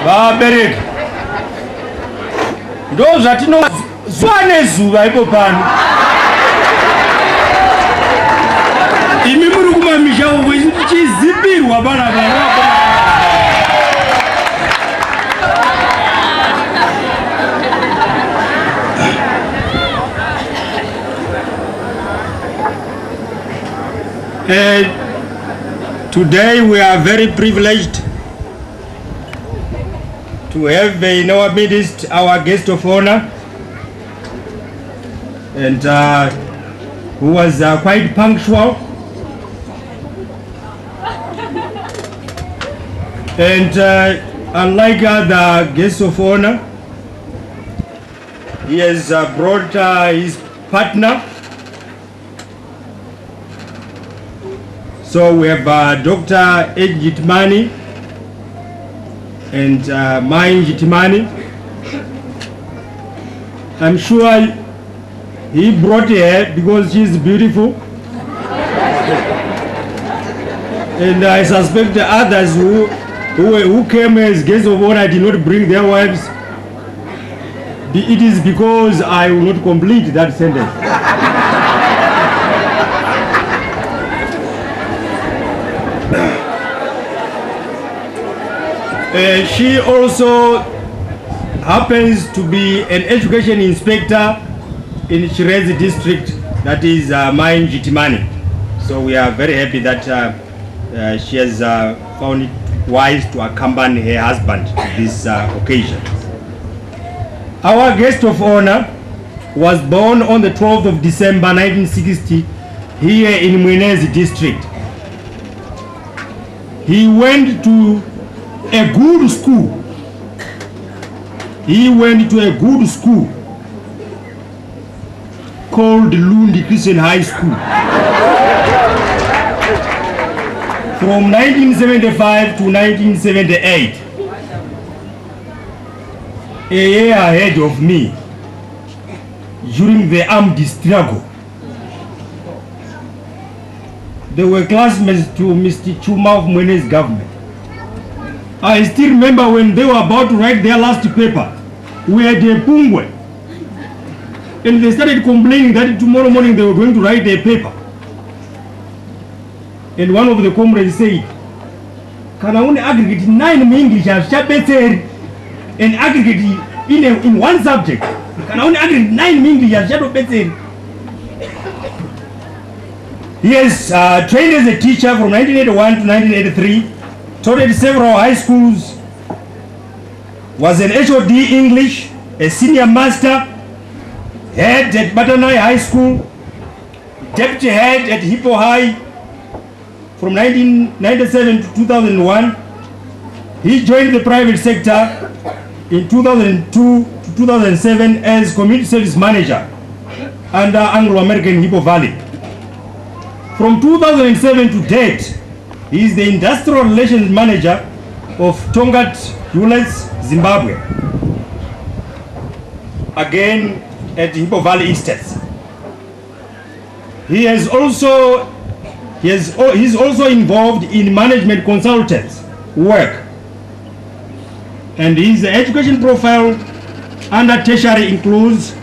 Vabereki ndo zvatinozwa nezuva ipo pano. Imi muri kumamisha uko chizipirwa bana bana. Today we are very privileged to have in our midst our guest of honor, and who was quite punctual, and unlike other guests of honor, he has brought his partner. So we have Dr. Ed Jitimani and Main Jitimani. I'm sure he brought her because she's beautiful. And I suspect the others who came as guests of honor did not bring their wives. It is because I will not complete that sentence. She also happens to be an education inspector in Shirezi district, that is Main Jitimani. So we are very happy that she has found it wise to accompany her husband to this occasion. Our guest of honor was born on the 12th of December 1960 here in Mwenezi district. He went to a good school. He went to a good school called Lundi Christian High School. From 1975 to 1978, a year ahead of me, during the armed struggle. They were classmates to Mr. Chuma of Mwene's government. I still remember when they were about to write their last paper, we had a pungwe. And they started complaining that tomorrow morning they were going to write their paper. And one of the comrades said, "Can I only aggregate 9 in English and aggregate in one subject? Can I only aggregate 9 in English and He has trained as a teacher from 1981 to 1983, taught at several high schools, was an HOD English, a senior master, head at Batanai High School, deputy head at Hippo High from 1997 to 2001. He joined the private sector in 2002 to 2007 as community service manager under Anglo-American Hippo Valley. From 2007 to date, he is the industrial relations manager of Tongat Units, Zimbabwe. Again at Hippo Valley Estates. He's also involved in management consultants work. And his education profile under tertiary includes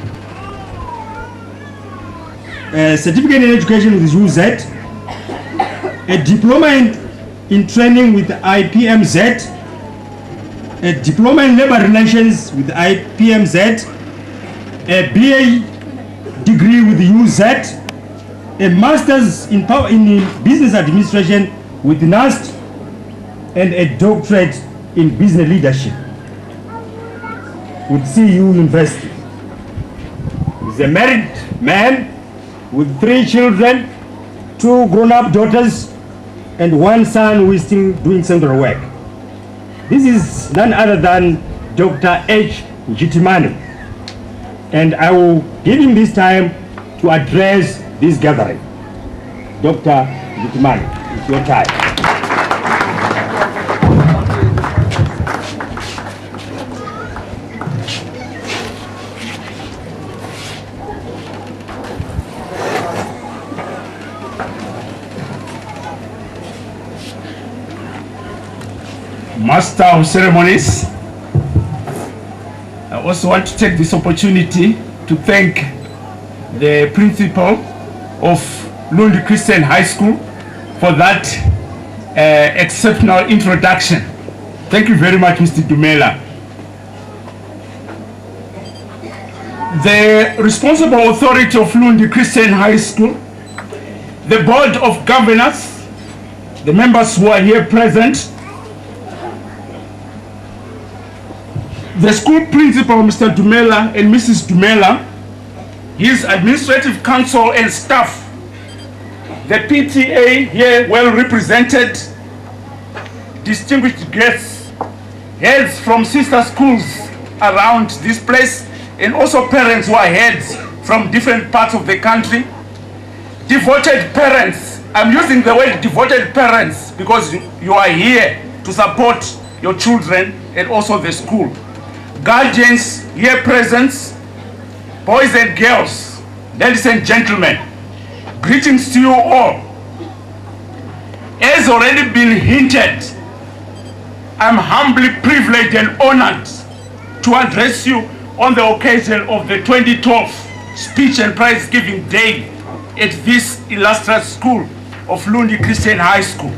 a certificate in education with UZ, a diploma in training with IPMZ, a diploma in labor relations with IPMZ, a BA degree with UZ, a master's in business administration with NAST, and a doctorate in business leadership with CU University. He's a married man with 3 children, 2 grown-up daughters, and 1 son who is still doing central work. This is none other than Dr. H. Jitimani, and I will give him this time to address this gathering. Dr. Jitimani, it's your time. Master of Ceremonies, I also want to take this opportunity to thank the principal of Lundi Christian High School for that exceptional introduction. Thank you very much, Mr. Dumela. The responsible authority of Lundi Christian High School, the Board of Governors, the members who are here present, the school principal, Mr. Dumela, and Mrs. Dumela, his administrative council and staff, the PTA here well represented, distinguished guests, heads from sister schools around this place, and also parents who are heads from different parts of the country, devoted parents. I'm using the word devoted parents because you are here to support your children and also the school. Guardians here present, boys and girls, ladies and gentlemen, greetings to you all. As already been hinted, I'm humbly privileged and honored to address you on the occasion of the 2012 Speech and Prize Giving Day at this illustrious school of Lundi Christian High School.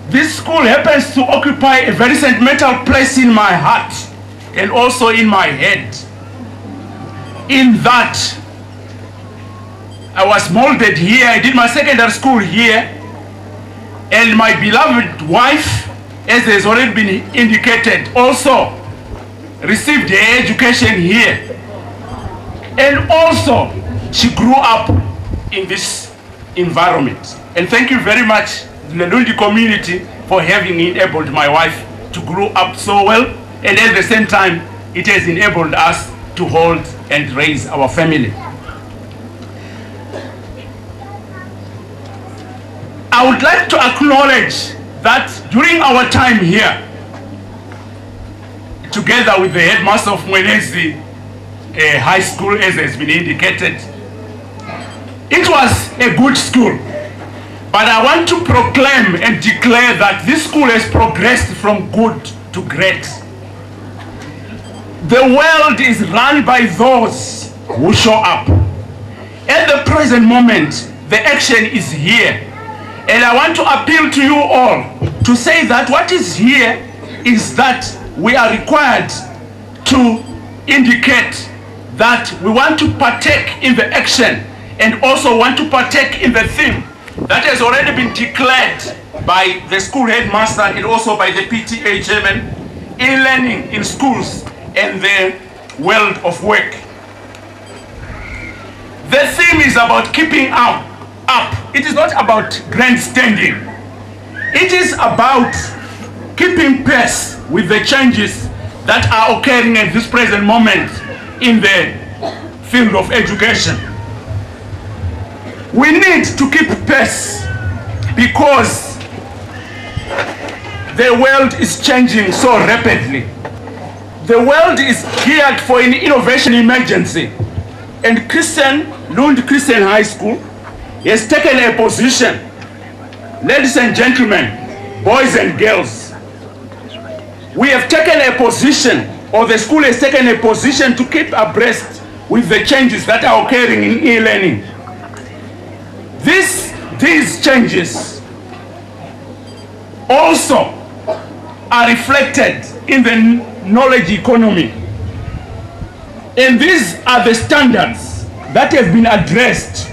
This school happens to occupy a very sentimental place in my heart and also in my head. In that, I was molded here, I did my secondary school here, and my beloved wife, as has already been indicated, also received her education here. And also, she grew up in this environment. And thank you very much, the Lundi community, for having enabled my wife to grow up so well, and at the same time, it has enabled us to hold and raise our family. I would like to acknowledge that during our time here, together with the headmaster of Mwenezi High School, as has been indicated, it was a good school. But I want to proclaim and declare that this school has progressed from good to great. The world is run by those who show up. At the present moment, the action is here. And I want to appeal to you all to say that what is here is that we are required to indicate that we want to partake in the action and also want to partake in the theme that has already been declared by the school headmaster and also by the PTA chairman, e-learning in schools and the world of work. The theme is about keeping up. It is not about grandstanding. It is about keeping pace with the changes that are occurring at this present moment in the field of education. We need to keep pace because the world is changing so rapidly. The world is geared for an innovation emergency, and Lundi Christian High School has taken a position. Ladies and gentlemen, boys and girls, we have taken a position, or the school has taken a position to keep abreast with the changes that are occurring in e-learning. These changes also are reflected in the knowledge economy. And these are the standards that have been addressed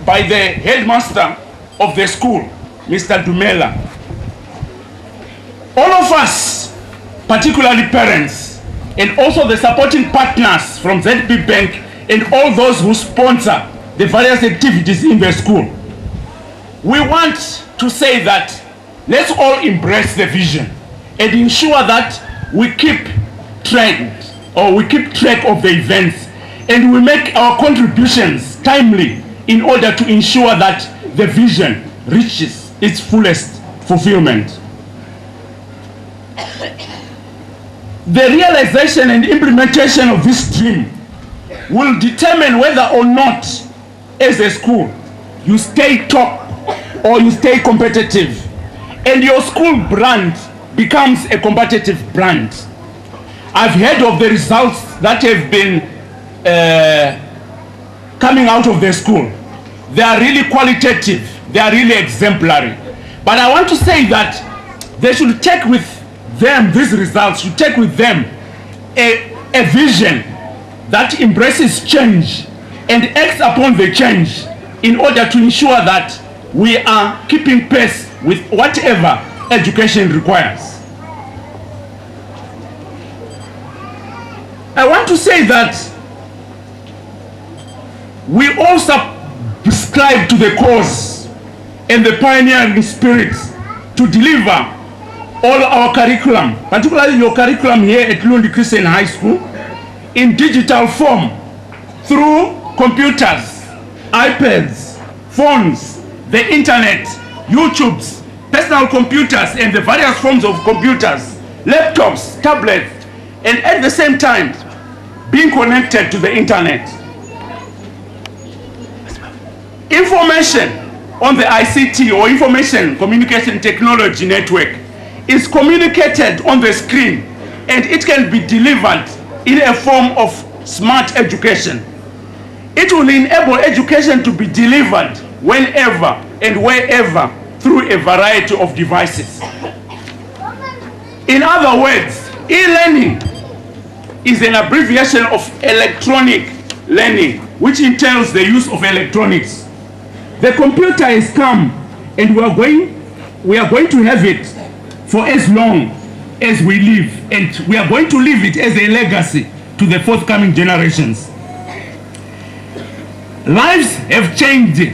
by the headmaster of the school, Mr. Dumela. All of us, particularly parents, and also the supporting partners from ZB Bank and all those who sponsor the various activities in the school, we want to say that let's all embrace the vision and ensure that we keep track of the events and we make our contributions timely in order to ensure that the vision reaches its fullest fulfillment. The realization and implementation of this dream will determine whether or not, as a school, you stay top or you stay competitive. and your school brand becomes a competitive brand. I've heard of the results that have been coming out of the school. They are really qualitative, they are really exemplary. But I want to say that they should take with them, these results should take with them a vision that embraces change and acts upon the change in order to ensure that we are keeping pace with whatever education requires. I want to say that we all subscribe to the cause and the pioneering spirit to deliver all our curriculum, particularly your curriculum here at Lundi Christian High School, in digital form through computers, iPads, phones, the internet, YouTubes, personal computers and the various forms of computers, laptops, tablets, and at the same time being connected to the internet. Information on the ICT or information communication technology network is communicated on the screen, and it can be delivered in a form of smart education. It will enable education to be delivered whenever and wherever through a variety of devices. In other words, e-learning is an abbreviation of electronic learning, which entails the use of electronics. The computer has come, and we are going to have it for as long as we live, and we are going to leave it as a legacy to the forthcoming generations. Lives have changed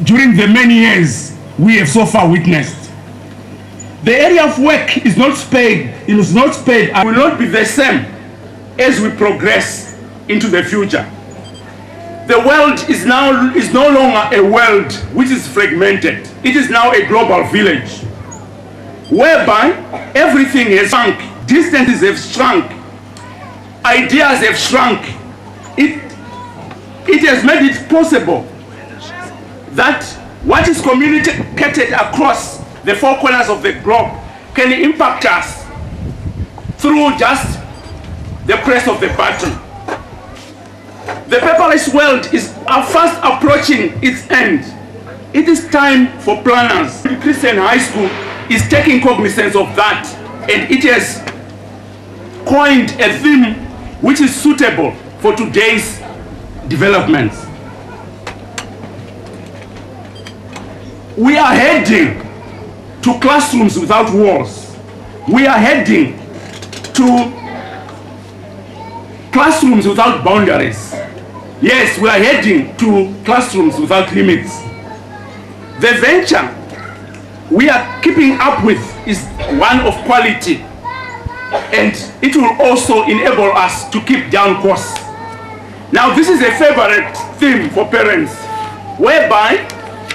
during the many years we have so far witnessed. The area of work is not spared, and will not be the same as we progress into the future. The world is no longer a world which is fragmented. It is now a global village, whereby everything has shrunk, distances have shrunk, ideas have shrunk. It has made it possible that what is communicated across the four corners of the globe can impact us through just the press of the button. The paperless world is fast approaching its end. It is time for planners. Lundi Christian High School is taking cognizance of that, and it has coined a theme which is suitable for today's developments. We are heading to classrooms without walls. We are heading to classrooms without boundaries. Yes, we are heading to classrooms without limits. The venture we are keeping up with is one of quality, and it will also enable us to keep down costs. Now, this is a favorite theme for parents, whereby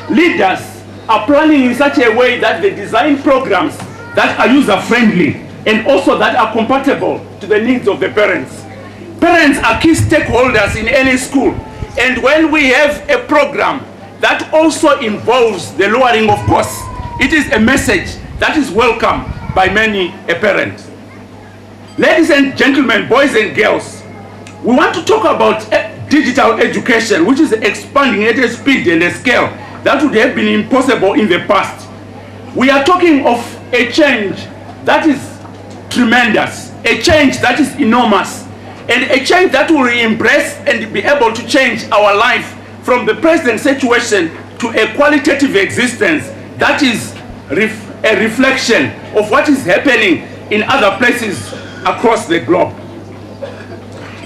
leaders are planning in such a way that they design programs that are user-friendly and also that are compatible to the needs of the parents. Parents are key stakeholders in any school, and when we have a program that also involves the lowering of costs, it is a message that is welcome by many a parent. Ladies and gentlemen, boys and girls, we want to talk about digital education, which is expanding at a speed and a scale that would have been impossible in the past. We are talking of a change that is tremendous, a change that is enormous, and a change that will embrace and be able to change our life from the present situation to a qualitative existence that is a reflection of what is happening in other places across the globe.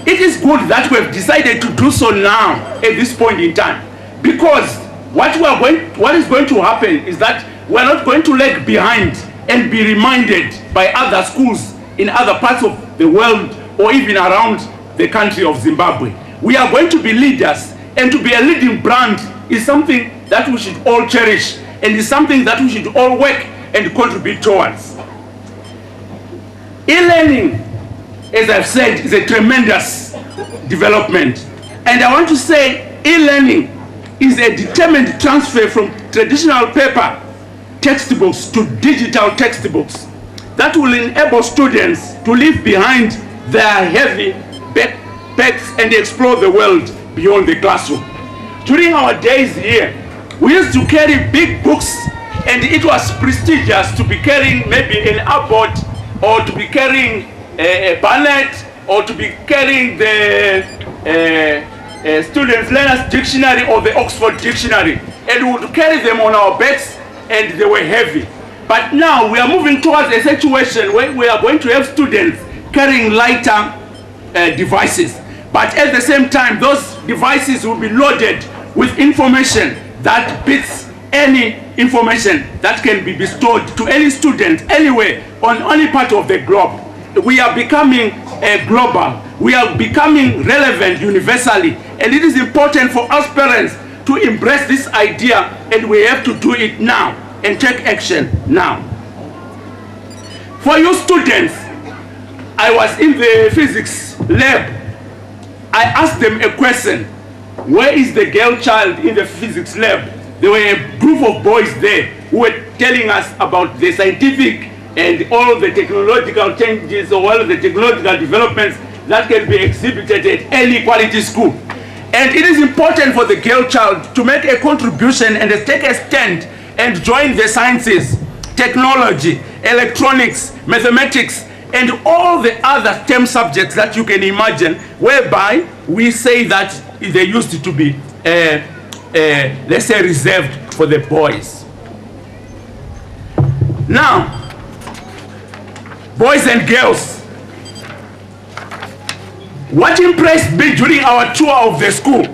It is good that we have decided to do so now at this point in time, because what is going to happen is that we are not going to lag behind and be reminded by other schools in other parts of the world or even around the country of Zimbabwe. We are going to be leaders, and to be a leading brand is something that we should all cherish, and is something that we should all work and contribute towards. E-learning, as I've said, is a tremendous development, and I want to say e-learning is a determined transfer from traditional paper textbooks to digital textbooks that will enable students to leave behind their heavy backpacks and explore the world beyond the classroom. During our days here, we used to carry big books, and it was prestigious to be carrying maybe an Abbott, or to be carrying a Barnett, or to be carrying the Students' Learner's Dictionary or the Oxford Dictionary, and we would carry them on our backs, and they were heavy. But now we are moving towards a situation where we are going to have students carrying lighter devices. But at the same time, those devices will be loaded with information that beats any information that can be bestowed to any student anywhere on any part of the globe. We are becoming global. We are becoming relevant universally. And it is important for us parents to embrace this idea, and we have to do it now and take action now. For you students, I was in the physics lab. I asked them a question. Where is the girl child in the physics lab? There were a group of boys there who were telling us about the scientific and all the technological changes or all the technological developments that can be exhibited at any quality school. And it is important for the girl child to make a contribution and take a stand and join the sciences, technology, electronics, mathematics, and all the other STEM subjects that you can imagine, whereby we say that they used to be, let's say, reserved for the boys. Now, boys and girls, what impressed me during our tour of the school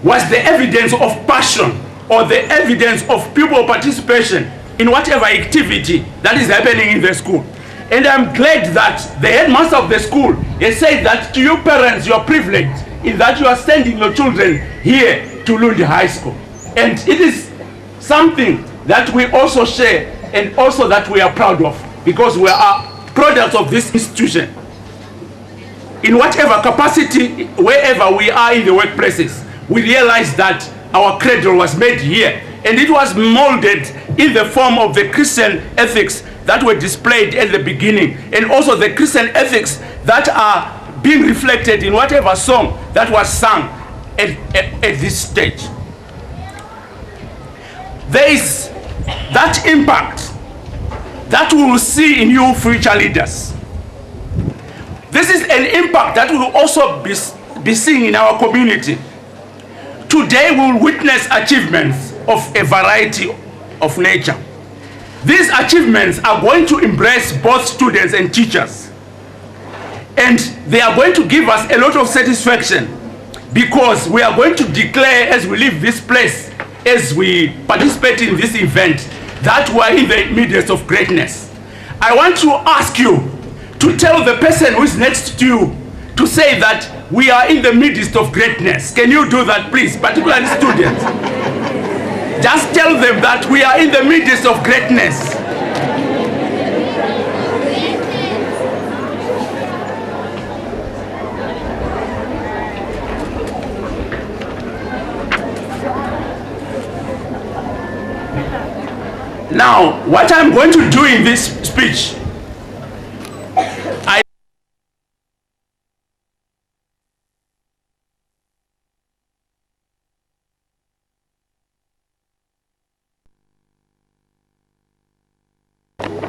was the evidence of passion, or the evidence of pupil participation in whatever activity that is happening in the school. And I'm glad that the headmaster of the school has said that to you parents, you are privileged in that you are sending your children here to Lundi High School. And it is something that we also share, and also that we are proud of, because we are products of this institution. In whatever capacity, wherever we are in the workplaces, we realize that our cradle was made here, and it was molded in the form of the Christian ethics that were displayed at the beginning, and also the Christian ethics that are being reflected in whatever song that was sung at this stage. There is that impact that we will see in you future leaders. This is an impact that will also be seen in our community. Today we will witness achievements of a variety of nature. These achievements are going to embrace both students and teachers. And they are going to give us a lot of satisfaction, because we are going to declare as we leave this place, as we participate in this event, that we are in the midst of greatness. I want to ask you to tell the person who is next to you to say that we are in the midst of greatness. Can you do that, please, particularly students? Just tell them that we are in the midst of greatness. Now, what I'm going to do in this speech,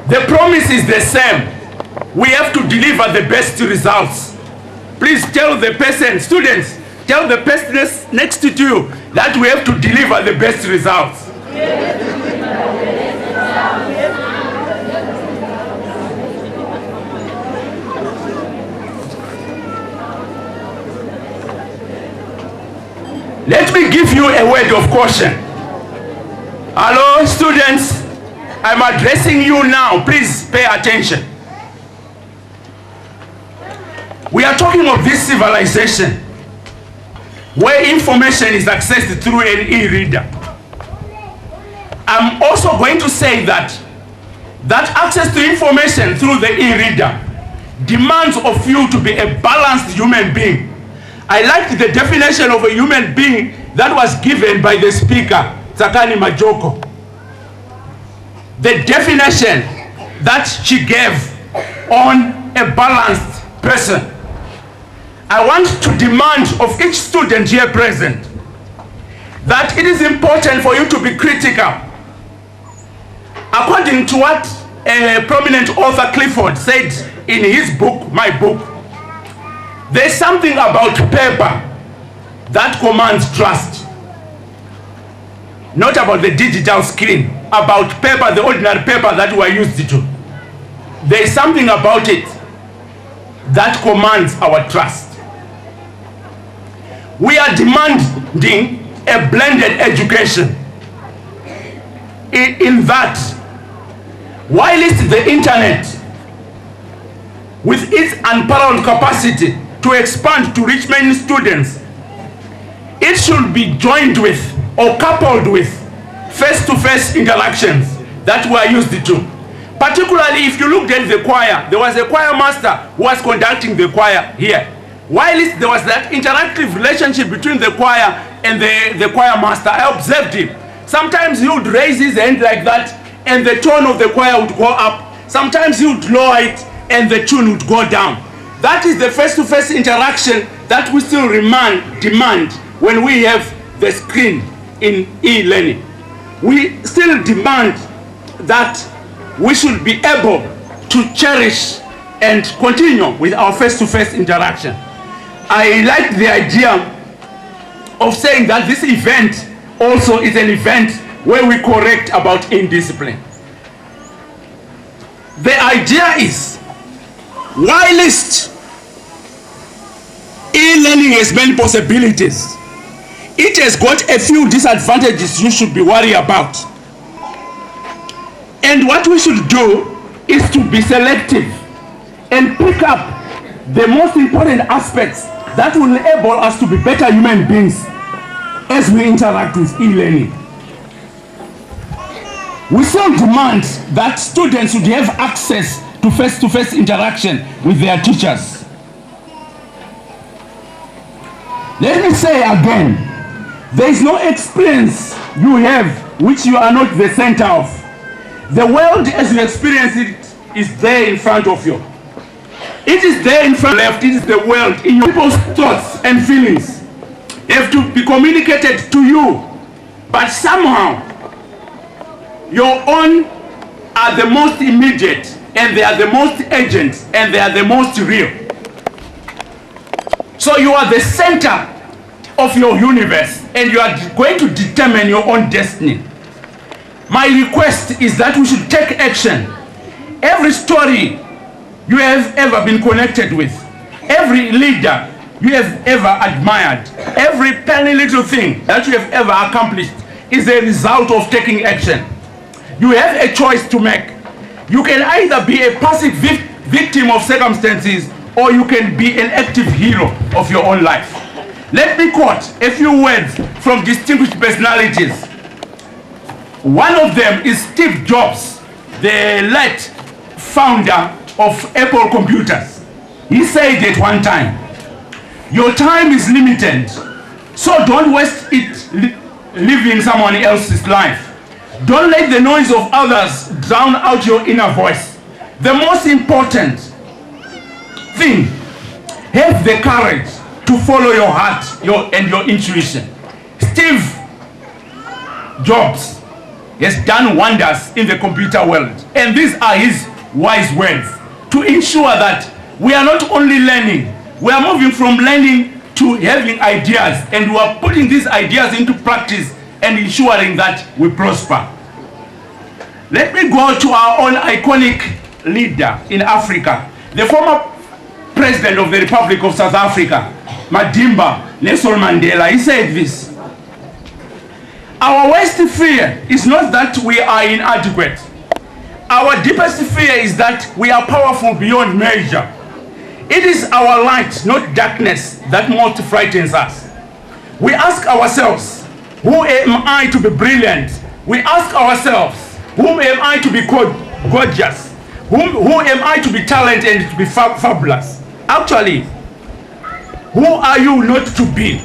the promise is the same. We have to deliver the best results. Please tell the person, students, tell the person next to you that we have to deliver the best results. Let me give you a word of caution. Hello, students. I'm addressing you now. Please pay attention. We are talking of this civilization where information is accessed through an e-reader. I'm also going to say that access to information through the e-reader demands of you to be a balanced human being. I liked the definition of a human being that was given by the speaker, Tsakani Majoko. the definition that she gave on a balanced person. I want to demand of each student here present that it is important for you to be critical. According to what a prominent author Clifford said in his book, my book, there's something about paper that commands trust. Not about the digital screen, about paper, the ordinary paper that we are used to. There is something about it that commands our trust. We are demanding a blended education. In that, while it's the internet, with its unparalleled capacity to expand to reach many students, it should be joined with or coupled with face-to-face interactions that we are used to. Particularly if you looked at the choir, there was a choir master who was conducting the choir here. While there was that interactive relationship between the choir and the choir master, I observed him. Sometimes he would raise his hand like that and the tone of the choir would go up. Sometimes he would lower it and the tune would go down. That is the face-to-face interaction that we still demand when we have the screen in e-learning. We still demand that we should be able to cherish and continue with our face-to-face interaction. I like the idea of saying that this event also is an event where we correct about indiscipline. The idea is, whilst e-learning has many possibilities, it has got a few disadvantages you should be worried about. And what we should do is to be selective and pick up the most important aspects that will enable us to be better human beings as we interact with e-learning. We still demand that students should have access to face-to-face interaction with their teachers. Let me say again, there is no experience you have which you are not the center of. The world as you experience it is there in front of you. It is there in front left, it is the world in your people's thoughts and feelings have to be communicated to you. But somehow, your own are the most immediate and they are the most urgent and they are the most real. So you are the center of your universe and you are going to determine your own destiny. My request is that we should take action. Every story you have ever been connected with, every leader you have ever admired, every tiny little thing that you have ever accomplished is a result of taking action. You have a choice to make. You can either be a passive victim of circumstances or you can be an active hero of your own life. Let me quote a few words from distinguished personalities. One of them is Steve Jobs, the late founder of Apple Computers. He said at one time, "Your time is limited, so don't waste it living someone else's life. Don't let the noise of others drown out your inner voice. The most important thing, have the courage to follow your heart and your intuition." Steve Jobs has done wonders in the computer world. And these are his wise words to ensure that we are not only learning, we are moving from learning to having ideas, and we are putting these ideas into practice and ensuring that we prosper. Let me go to our own iconic leader in Africa, the former president of the Republic of South Africa, Madimba Nelson Mandela. He said this: "Our worst fear is not that we are inadequate. Our deepest fear is that we are powerful beyond measure. It is our light, not darkness, that most frightens us. We ask ourselves, who am I to be brilliant? We ask ourselves, whom am I to be gorgeous? Who am I to be talented and to be fabulous? Actually, who are you not to be?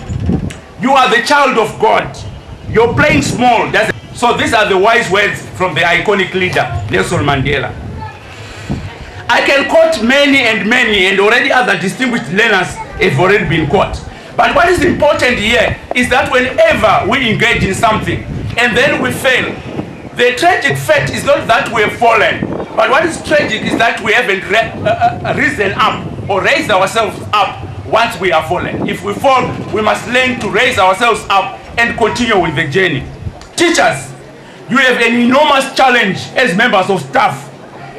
You are the child of God. You're playing small. So these are the wise words from the iconic leader, Nelson Mandela. I can quote many, and already other distinguished learners have already been quoted. But what is important here is that whenever we engage in something and then we fail, the tragic fact is not that we have fallen, but what is tragic is that we haven't risen up or raised ourselves up once we are fallen. If we fall, we must learn to raise ourselves up and continue with the journey. Teachers, you have an enormous challenge as members of staff.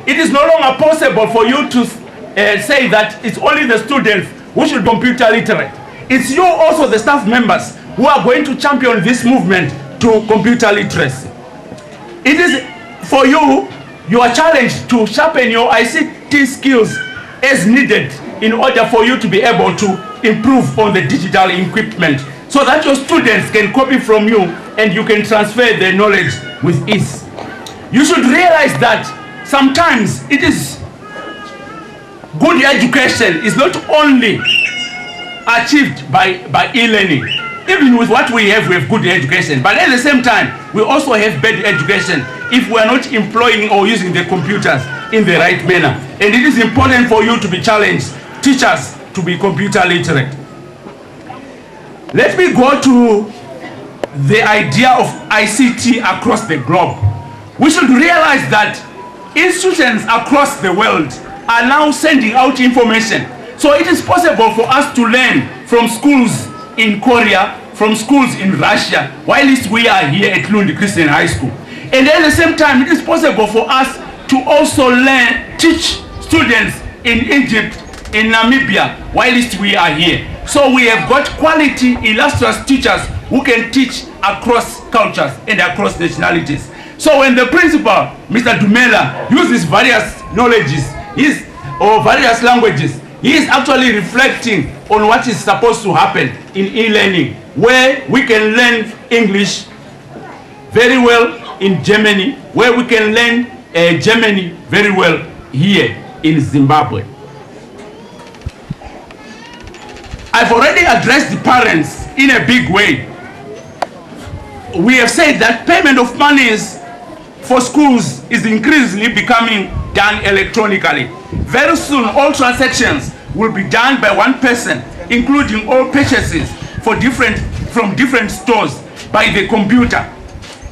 It is no longer possible for you to say that it's only the students who should be computer literate. It's you also, the staff members, who are going to champion this movement to computer literacy. It is for you, your challenge to sharpen your ICT skills as needed in order for you to be able to improve on the digital equipment so that your students can copy from you and you can transfer their knowledge with ease. You should realize that sometimes it is good education is not only achieved by e-learning. Even with what we have good education, but at the same time we also have bad education if we are not employing or using the computers in the right manner. And it is important for you to be challenged, teachers, to be computer literate. Let me go to the idea of ICT across the globe. We should realize that institutions across the world are now sending out information. So it is possible for us to learn from schools in Korea, from schools in Russia, while we are here at Lundi Christian High School. And at the same time, it is possible for us to also teach students in Egypt, in Namibia, while we are here. So we have got quality, illustrious teachers who can teach across cultures and across nationalities. So when the principal, Mr. Dumela, uses various knowledges, or various languages, he is actually reflecting on what is supposed to happen in e-learning, where we can learn English very well in Germany, where we can learn Germany very well here in Zimbabwe. I've already addressed the parents in a big way. We have said that payment of monies for schools is increasingly becoming done electronically. Very soon, all transactions will be done by one person, including all purchases from different stores by the computer.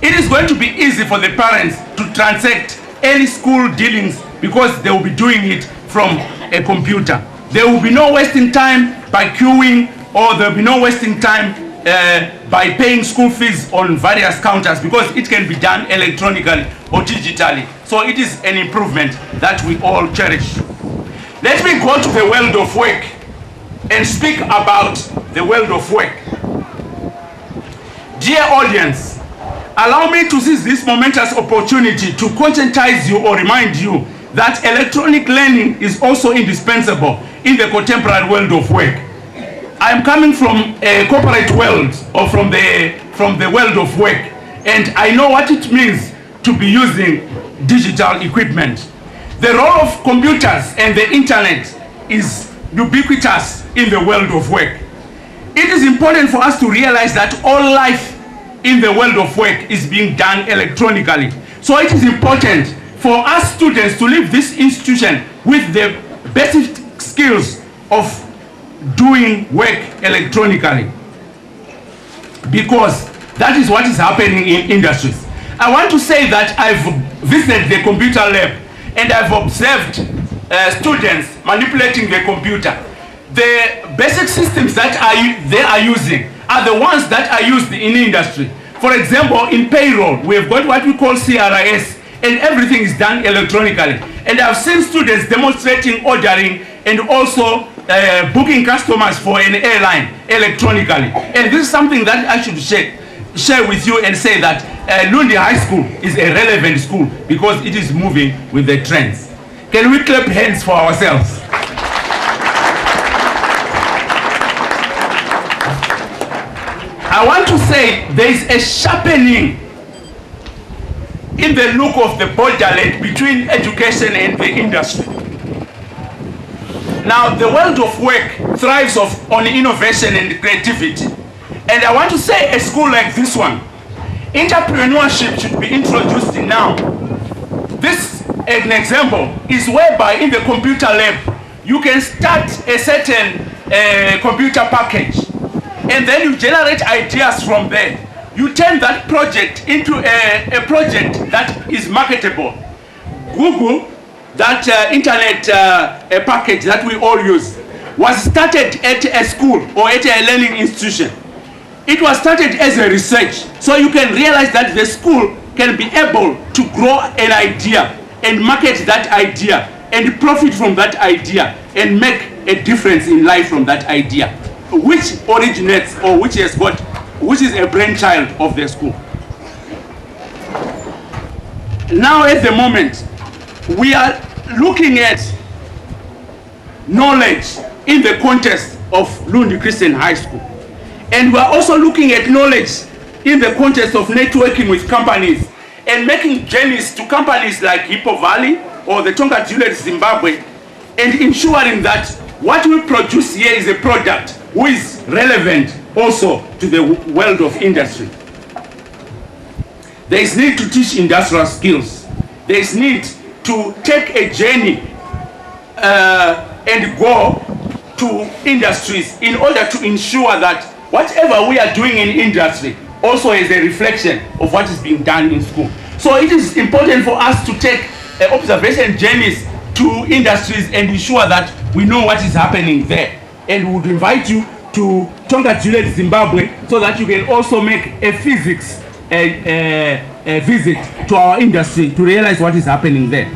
It is going to be easy for the parents to transact any school dealings because they will be doing it from a computer. There will be no wasting time by queuing, or there will be no wasting time by paying school fees on various counters, because it can be done electronically or digitally. So it is an improvement that we all cherish. Let me go to the world of work and speak about the world of work. Dear audience, allow me to seize this momentous opportunity to conscientize you or remind you that electronic learning is also indispensable in the contemporary world of work. I am coming from a corporate world, or from the world of work, and I know what it means to be using digital equipment. The role of computers and the internet is ubiquitous in the world of work. It is important for us to realize that all life in the world of work is being done electronically. So it is important for us students to leave this institution with the basic skills of doing work electronically, because that is what is happening in industries. I want to say that I've visited the computer lab and I've observed students manipulating the computer. The basic systems that they are using are the ones that are used in industry. For example, in payroll, we have got what we call CRIS, and everything is done electronically. And I've seen students demonstrating ordering and also booking customers for an airline electronically. And this is something that I should share with you and say that Lundi High School is a relevant school because it is moving with the trends. Can we clap hands for ourselves? I want to say there is a sharpening in the look of the borderland between education and the industry. Now, the world of work thrives on innovation and creativity. And I want to say a school like this one Entrepreneurship should be introduced now. This, an example, is whereby in the computer lab, you can start a certain computer package, and then you generate ideas from there. You turn that project into a project that is marketable. Google, that internet package that we all use, was started at a school or at a learning institution. It was started as a research, so you can realize that the school can be able to grow an idea and market that idea and profit from that idea and make a difference in life from that idea, which originates or which is a brainchild of the school. Now at the moment, we are looking at knowledge in the context of Lundi Christian High School. And we are also looking at knowledge in the context of networking with companies and making journeys to companies like Hippo Valley or the Tonga Juliet Zimbabwe, and ensuring that what we produce here is a product which is relevant also to the world of industry. There is need to teach industrial skills. There is need to take a journey and go to industries in order to ensure that whatever we are doing in industry also is a reflection of what is being done in school. So it is important for us to take observation journeys to industries and ensure that we know what is happening there. And we would invite you to Tonga Juliet, Zimbabwe, so that you can also make a physics visit to our industry to realize what is happening there.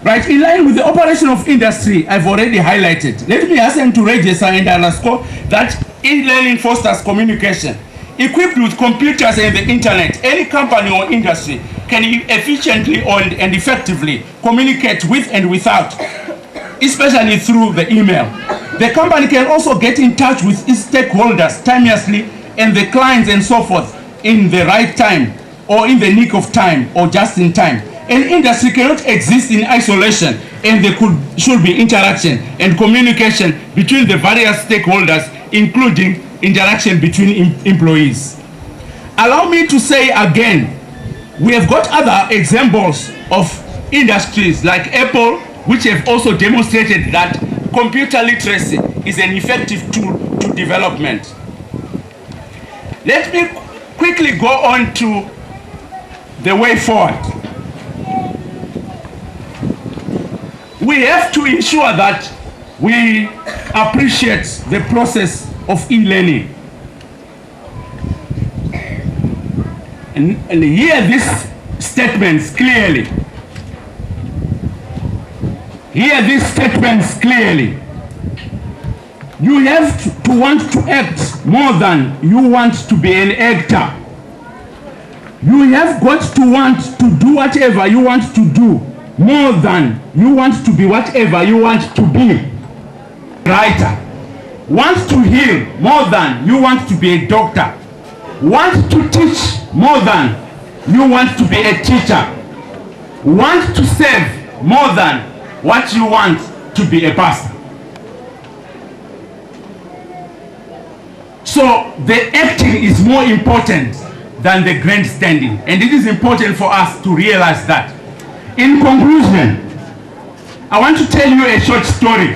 Right, in line with the operation of industry I've already highlighted, let me hasten to register and underscore that e-learning fosters communication. Equipped with computers and the internet, any company or industry can efficiently and effectively communicate with and without, especially through the email. The company can also get in touch with its stakeholders timelessly and the clients and so forth in the right time or in the nick of time or just in time. An industry cannot exist in isolation, and there should be interaction and communication between the various stakeholders, including interaction between employees. Allow me to say again, we have got other examples of industries like Apple, which have also demonstrated that computer literacy is an effective tool to development. Let me quickly go on to the way forward. We have to ensure that we appreciate the process of e-learning. And hear these statements clearly. Hear these statements clearly. You have to want to act more than you want to be an actor. You have got to want to do whatever you want to do more than you want to be whatever you want to be. Writer. Want to heal more than you want to be a doctor. Want to teach more than you want to be a teacher. Want to serve more than what you want to be a pastor. So the acting is more important than the grandstanding, and it is important for us to realize that. In conclusion, I want to tell you a short story.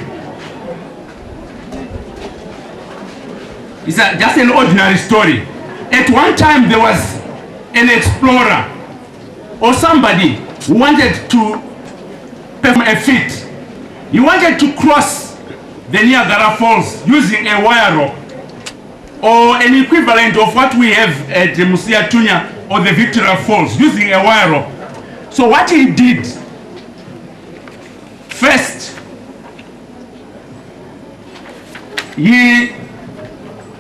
It's just an ordinary story. At one time there was an explorer or somebody who wanted to perform a feat. He wanted to cross the Niagara Falls using a wire rope, or an equivalent of what we have at the Musia Tunya or the Victoria Falls, using a wire rope. So what he did, first, he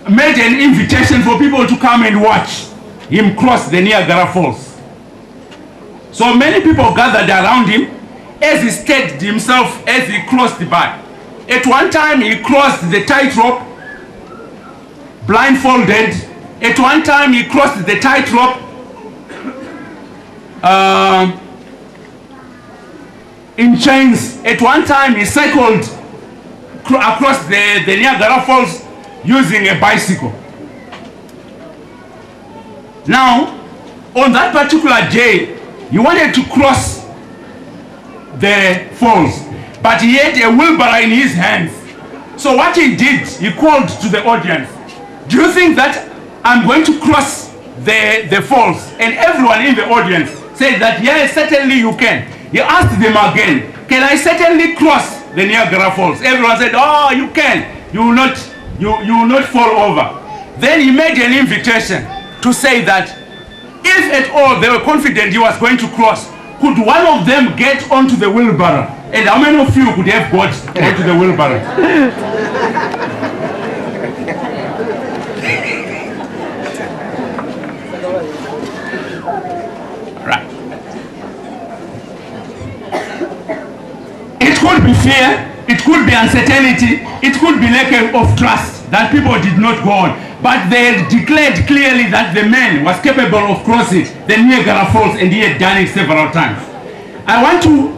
made an invitation for people to come and watch him cross the Niagara Falls. So many people gathered around him as he steadied himself as he crossed by. At one time he crossed the tightrope blindfolded. At one time he crossed the tightrope in chains. At one time he cycled across the Niagara Falls using a bicycle. Now, on that particular day, he wanted to cross the falls, but he had a wheelbarrow in his hands. So what he did, he called to the audience, do you think that I'm going to cross the falls? And everyone in the audience said that, yes, certainly you can. He asked them again, can I certainly cross the Niagara Falls? Everyone said, oh, you can. You will not fall over. Then he made an invitation to say that if at all they were confident he was going to cross, could one of them get onto the wheelbarrow? And how many of you could have got onto the wheelbarrow? Right. It could be fear, it could be uncertainty, it could be lack of trust that people did not go on. But they declared clearly that the man was capable of crossing the Niagara Falls, and he had done it several times. I want to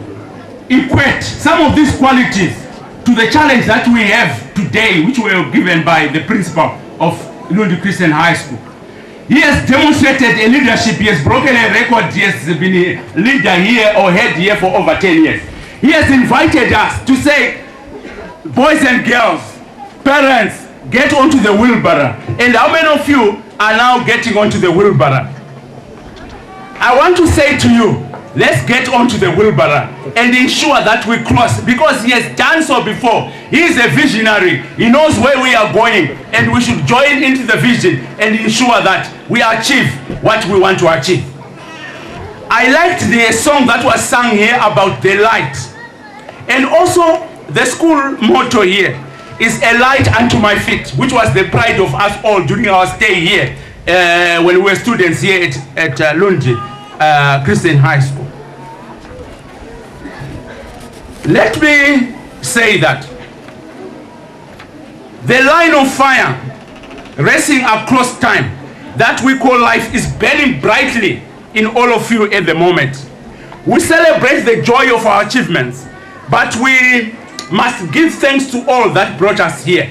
equate some of these qualities to the challenge that we have today, which we were given by the principal of Lundi Christian High School. He has demonstrated a leadership, he has broken a record, he has been a leader here or head here for over 10 years. He has invited us to say, boys and girls, parents, get onto the wheelbarrow. And how many of you are now getting onto the wheelbarrow? I want to say to you, let's get onto the wheelbarrow and ensure that we cross, because he has done so before. He is a visionary. He knows where we are going, and we should join into the vision and ensure that we achieve what we want to achieve. I liked the song that was sung here about the light. And also the school motto here is a light unto my feet, which was the pride of us all during our stay here when we were students here at Lundi Christian High School. Let me say that the line of fire racing across time that we call life is burning brightly in all of you at the moment. We celebrate the joy of our achievements, but we must give thanks to all that brought us here.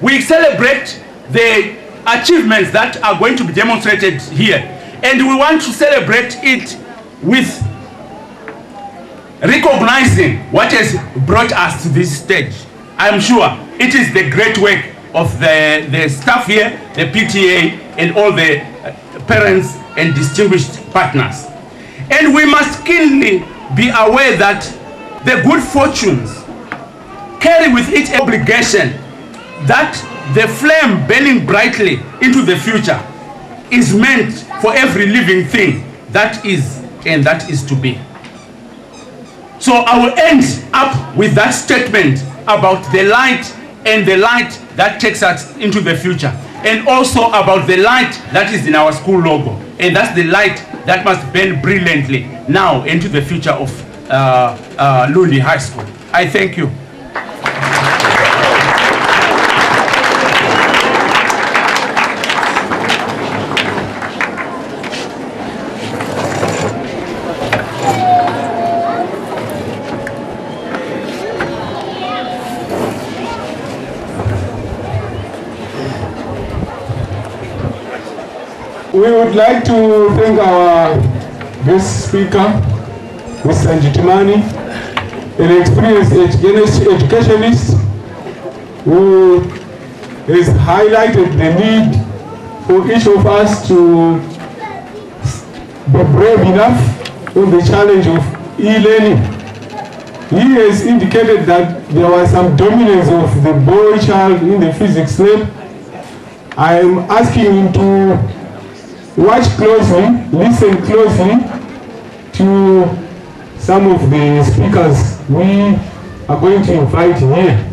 We celebrate the achievements that are going to be demonstrated here, and we want to celebrate it with recognizing what has brought us to this stage. I'm sure it is the great work of the staff here, the PTA, and all the parents and distinguished partners. And we must keenly be aware that the good fortunes carry with it an obligation that the flame burning brightly into the future is meant for every living thing that is and that is to be. So I will end up with that statement about the light, and the light that takes us into the future, and also about the light that is in our school logo, and that's the light that must burn brilliantly now into the future of Lundi High School. I thank you. We would like to thank our guest speaker, Mr. Njitimani, an experienced educationist who has highlighted the need for each of us to be brave enough on the challenge of e-learning. He has indicated that there was some dominance of the boy child in the physics lab. I am asking him to watch closely, listen closely to some of the speakers we are going to invite here.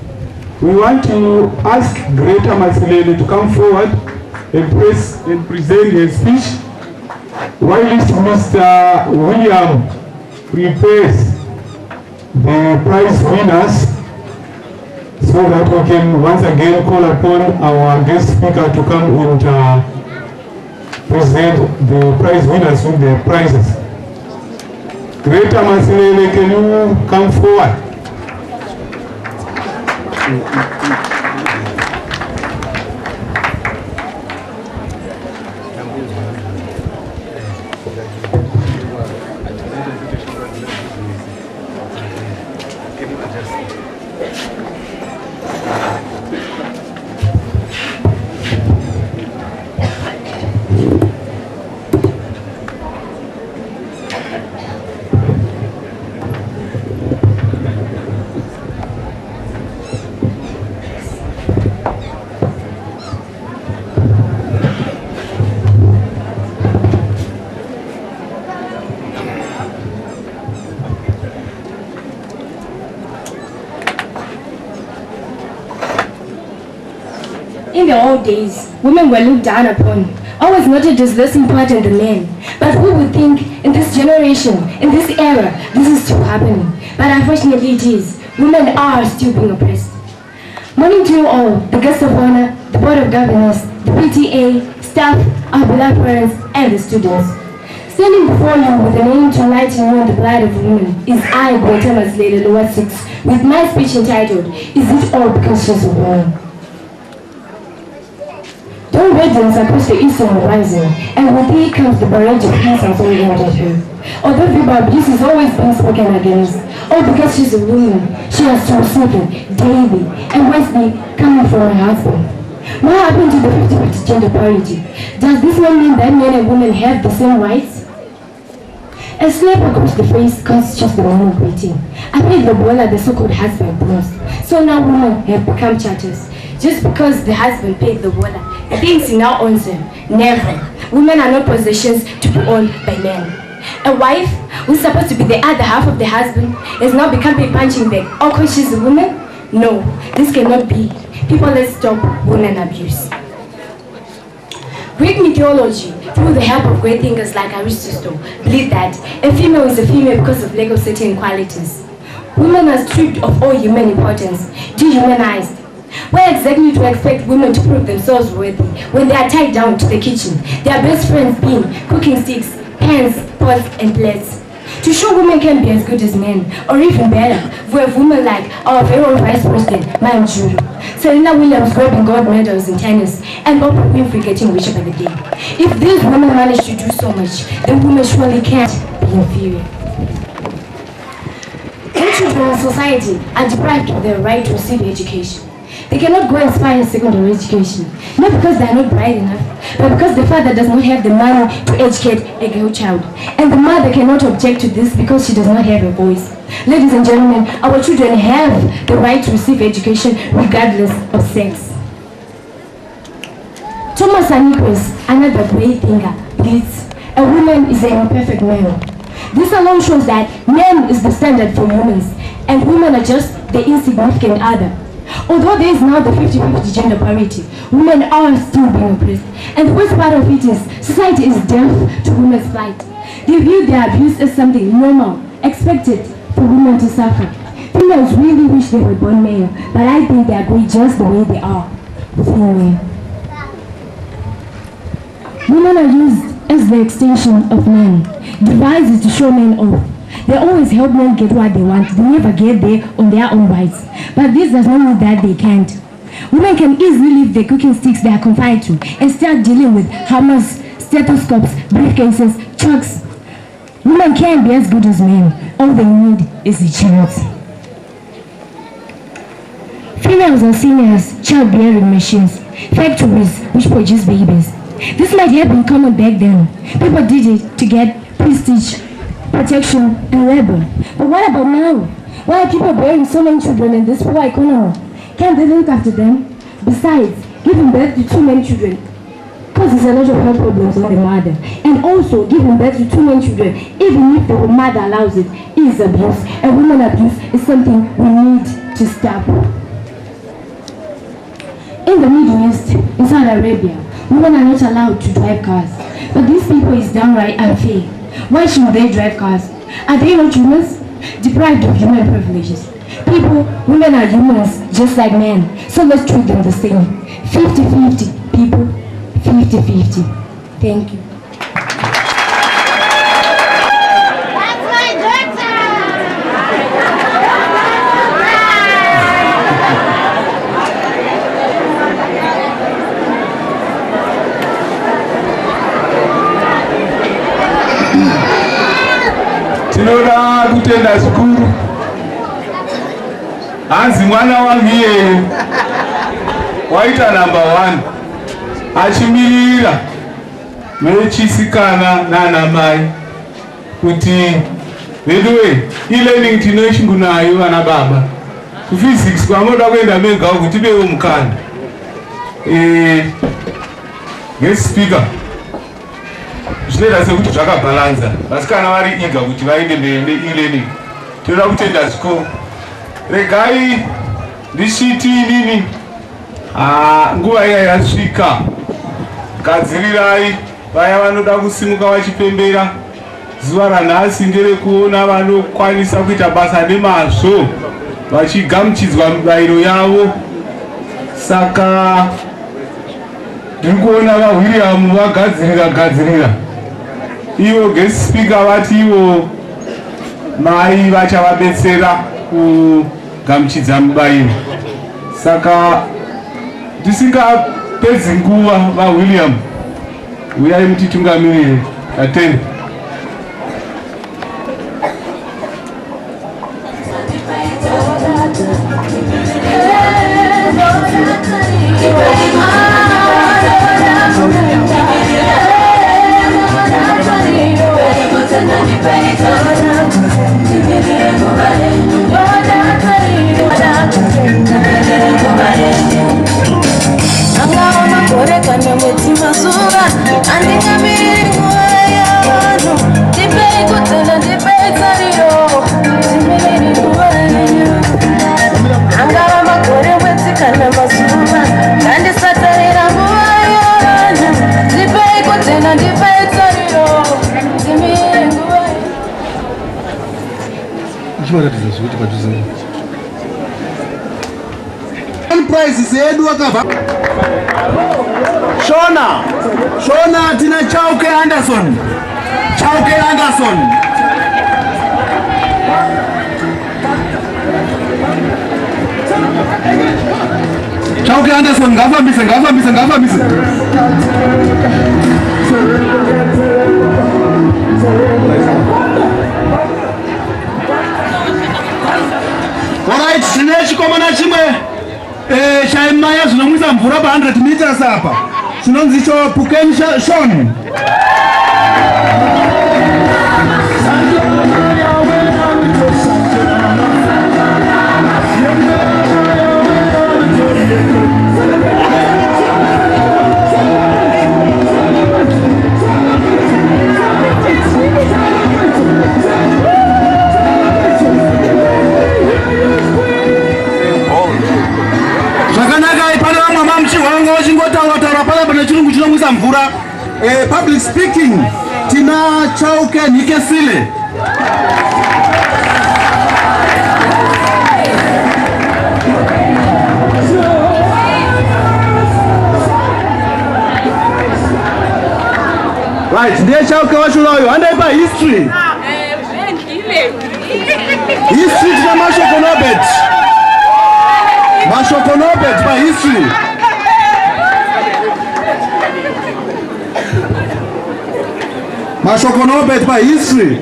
We want to ask Greta Masilele to come forward and present his speech, while Mr. William prepares the prize winners, so that we can once again call upon our guest speaker to come and present the prize winners with the prizes. Greta Masilele, can you come forward? In the old days, women were looked down upon, always noted as less important than men. But who would think in this generation, in this era, this is still happening? But unfortunately it is. Women are still being oppressed. Morning to you all, the guests of honor, the board of governors, the PTA, staff, our beloved parents, and the students. Standing before you with an aim to enlighten you on the blood of women is I, Guatema's Lady Lower 6, with my speech entitled, Is It All Because She's a Woman? Dawn radiance across the eastern horizon, and with it comes the barrage of insults all aimed at her. Although verbal abuse is always being spoken against, all because she's a woman, she has to receive it daily, and Wesley coming from her husband. What happened to the 50-50 gender parity? Does this mean that men and women have the same rights? A slap across the face constitutes the normal greeting. I paid the boiler the so-called husband bronze. So now women have become chatters. Just because the husband paid the boiler, he thinks he now owns them. Never. Women are not possessions to be owned by men. A wife, who's supposed to be the other half of the husband, is now becoming a punching bag. Oh, because she's a woman? No, this cannot be. People, let's stop women abuse. Greek mythology, through the help of great thinkers like Aristotle, believed that a female is a female because of lack of certain qualities. Women are stripped of all human importance, dehumanized. Where exactly to expect women to prove themselves worthy when they are tied down to the kitchen, their best friends being cooking sticks, pans, pots, and plates? To show women can be as good as men, or even better, we have women like our very own Vice President, Mayam Juru, Serena Williams grabbing gold medals in tennis, and Oprah Winfrey getting richer by the day. If these women manage to do so much, then women surely can't be inferior. All children in society are deprived of their right to receive education. They cannot go as far as secondary education, not because they are not bright enough, but because the father does not have the money to educate a girl child. And the mother cannot object to this because she does not have a voice. Ladies and gentlemen, our children have the right to receive education regardless of sex. Thomas Aquinas, another great thinker, believes a woman is an imperfect man. This alone shows that man is the standard for humans, and women are just the insignificant other. Although there is now the 50-50 gender parity, women are still being oppressed. And the worst part of it is, society is deaf to women's plight. They view their abuse as something normal, expected for women to suffer. Females really wish they were born male, but I think they are great just the way they are, female. Women are used as the extension of men, devices to show men off. They always help men get what they want. They never get there on their own rights. But this does not mean that they can't. Women can easily leave the cooking sticks they are confined to and start dealing with hammers, stethoscopes, briefcases, trucks. Women can be as good as men. All they need is a chance. Females are seen as childbearing machines, factories which produce babies. This might have been common back then. People did it to get prestige, protection, and labor. But what about now? Why are people bearing so many children in this poor economy? Can't they look after them? Besides, giving birth to too many children causes a lot of health problems on the mother. And also, giving birth to too many children, even if the mother allows it, is abuse. And women abuse is something we need to stop. In the Middle East, in Saudi Arabia, women are not allowed to drive cars. But these people is downright unfair. Why should they drive cars? Are they not humans? Deprived of human privileges. Women are humans just like men. So let's treat them the same. 50-50, people. 50-50. Thank you. That's my daughter! Tinoda kutenda zikuru hanzi mwana wangiye waita number 1 achimirira mechisikana nana mai kuti veduwe e-learning tinoishingunayo vana baba kuphysics kwamoda kuenda mega kuti bewo mukana guest speaker zvinoita sekuti zvakabalanza vasikana vari iga kuti vaende mberi ne-e-learning toda kutenda zvikuru regai ndishiti inini nguva iya yasvika gadzirirai vaya vanoda kusimuka vachipembera zuva ranhasi nderekuona vanokwanisa kuita basa nemazvo vachigamuchidzwa mibayiro yavo saka ndiri kuona vaWilliam vagadzirira ivo guest speaker vati ivo mai vachavabetsera kugamuchidza mibayiro saka tisingapedzi nguva vaWilliam uyai mutitungamirire atende. Prizes yedu wakava Shona tina Chauke Anderson ngafambise alright chinechikomana chimwe chaimaya zvinomwisa mvura pa 100 meters apa chinonzi icho Pukeni Sean. Mvura public speaking tina Chauke Nikesile. Right, ndiye Chauke washulayo andaipa history. History tina Mashokonobet pa history. Mashokonobet pa history.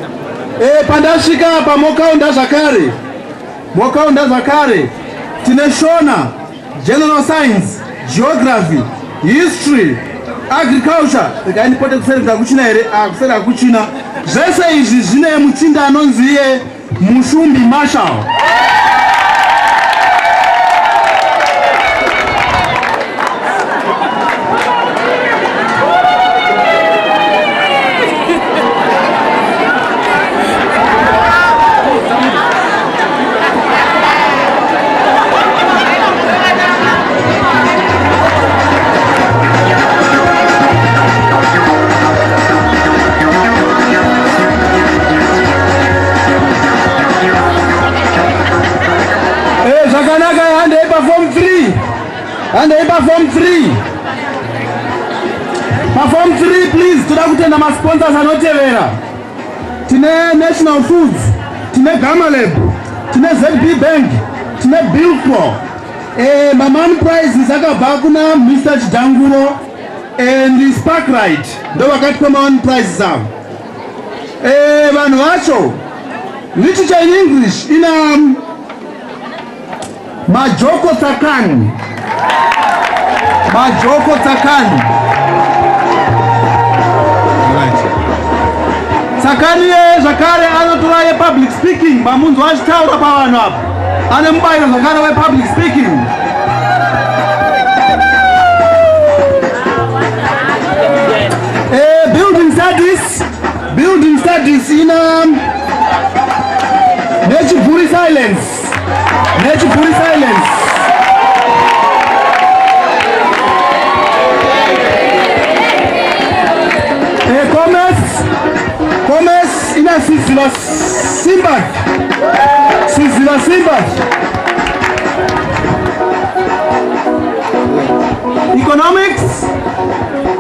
Pandashika pa mokaunda zakare tine Shona general science, geography, history, agriculture. Rekaini pote kusera kuchina ere kusera kuchina. Zvese izvi zvine muchinda anonziye Mushumbi Marshall. Perform 3 please. Toda kutenda ma sponsors anotevera. Tine National Foods, tine Gamalab, tine ZB Bank, tine Bilko. Maman prize zakabva kuna Mr. Chidanguro and Sparkrite. Ndo wakati kwa maman prize zao. Vanhu vacho literature in English ina Majoko Tsakan. Majoko Tsakan. Tsakani zvakare anotora public speaking. Mamunzo achitaura pavanhu apa. Ane mubairo zvakare we public speaking. Building studies in Nechipuri silence. Commerce in a Sizila Simba.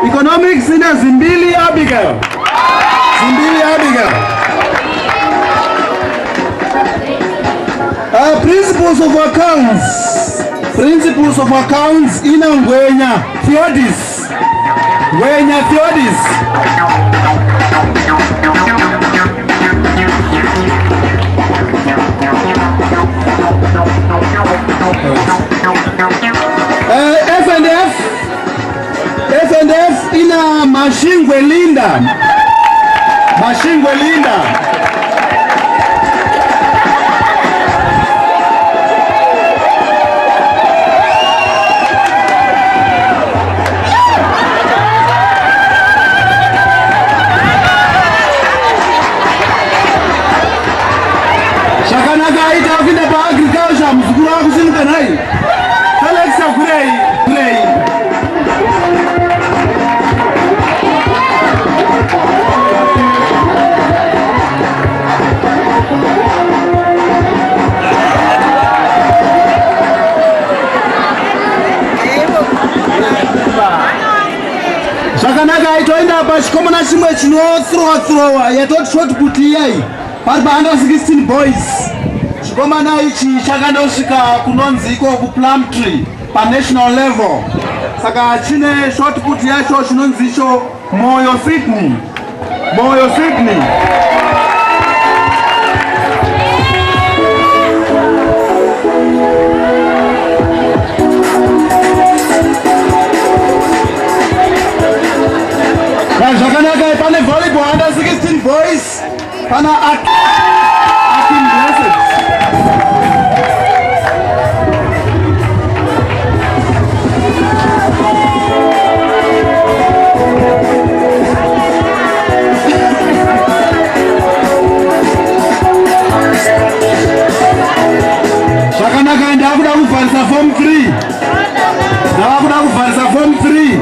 Economics in a Zimbili Abigail. Principles of accounts in Ngwenya Theodis. F&F in a Mashingwe Linda. Shakanaka ita kupinda pa agriculture mzukuru wako sinuka nai. Alexa play. Shakanaka itoenda pa chikomana chimwe chinothrowa yatoti short put iyai. Pari pa under 16 boys. Chikomana ichi chakandosvika kunonziko ku Plumtree pa national level. Saka chine short put yacho chinonzicho Moyo Sydney. Shakanaka pane volleyball under 16 boys. Pana Akin Blessed. Shakanaka ndakuda kuvarisa form 3.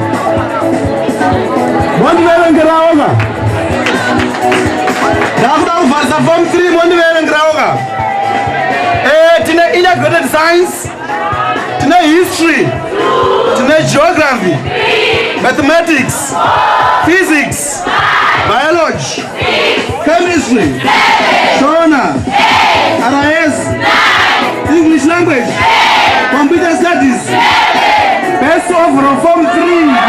Mondiverengeraoga. Ndakuda kuvarisa form 3 mondiverengeraoga. Tine integrated science, tine history, tine geography, mathematics, physics, biology, chemistry, Shona, RIS, English language, computer studies, best overall form 3.